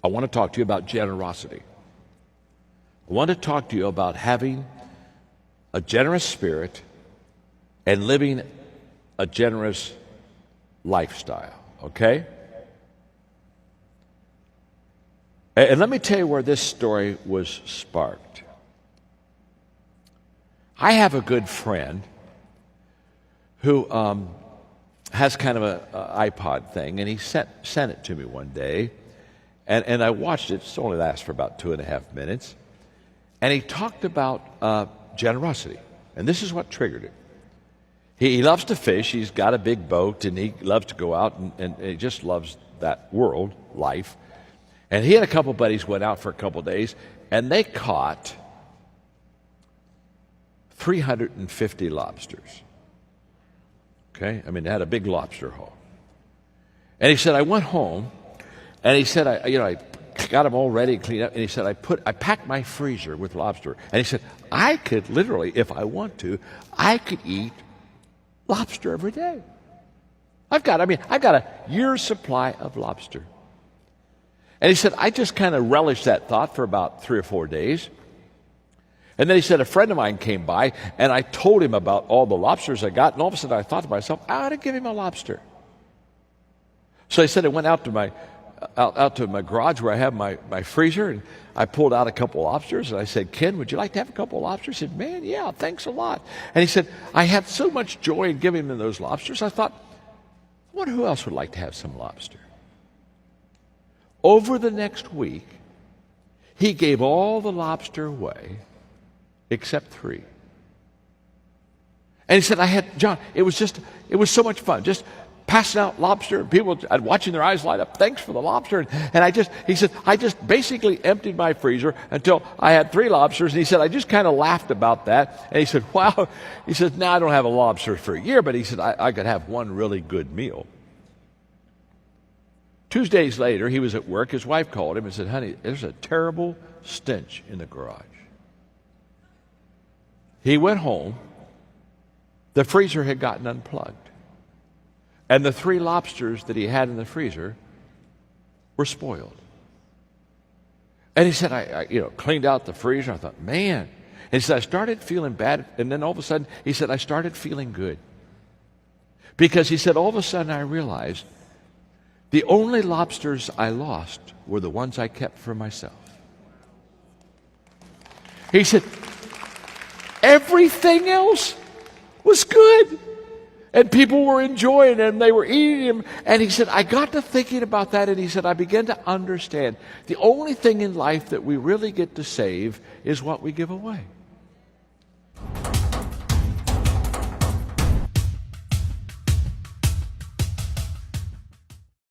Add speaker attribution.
Speaker 1: I want to talk to you about generosity. I want to talk to you about having a generous spirit and living a generous lifestyle, okay? And let me tell you where this story was sparked. I have a good friend who has kind of an iPod thing, and he sent it to me one day, and I watched it. It only lasts for about 2.5 minutes, and he talked about generosity, and this is what triggered it. He loves to fish. He's got a big boat, and he loves to go out, and he just loves that world, life. And he and a couple buddies went out for a couple days, and they caught 350 lobsters. Okay? I mean, they had a big lobster haul. And he said, I went home, and he said, I got them all ready and cleaned up, and he said, I packed my freezer with lobster. And he said, I could literally, if I want to, I could eat lobster every day. I've got a year's supply of lobster. And he said, I just kind of relished that thought for about 3 or 4 days. And then he said, a friend of mine came by, and I told him about all the lobsters I got, and all of a sudden I thought to myself, I ought to give him a lobster. So he said, I went out to my garage where I have my freezer, and I pulled out a couple lobsters, and I said, Ken, would you like to have a couple lobsters? He said, man, yeah, thanks a lot. And he said, I had so much joy in giving him those lobsters, I thought, I wonder who else would like to have some lobster. Over the next week, he gave all the lobster away except 3. And he said, John, it was so much fun, just passing out lobster, and people watching their eyes light up, thanks for the lobster. And he said, I just basically emptied my freezer until I had 3 lobsters. And he said, I just kind of laughed about that. And he said, wow. He said, now I don't have a lobster for a year, but he said, I could have one really good meal. 2 days later, he was at work. His wife called him and said, honey, there's a terrible stench in the garage. He went home. The freezer had gotten unplugged. And the 3 lobsters that he had in the freezer were spoiled. And he said, I cleaned out the freezer. I thought, man. And he said, I started feeling bad. And then all of a sudden, he said, I started feeling good. Because he said, all of a sudden I realized the only lobsters I lost were the ones I kept for myself. He said, everything else was good. And people were enjoying them. They were eating them. And he said, I got to thinking about that. And he said, I began to understand the only thing in life that we really get to save is what we give away.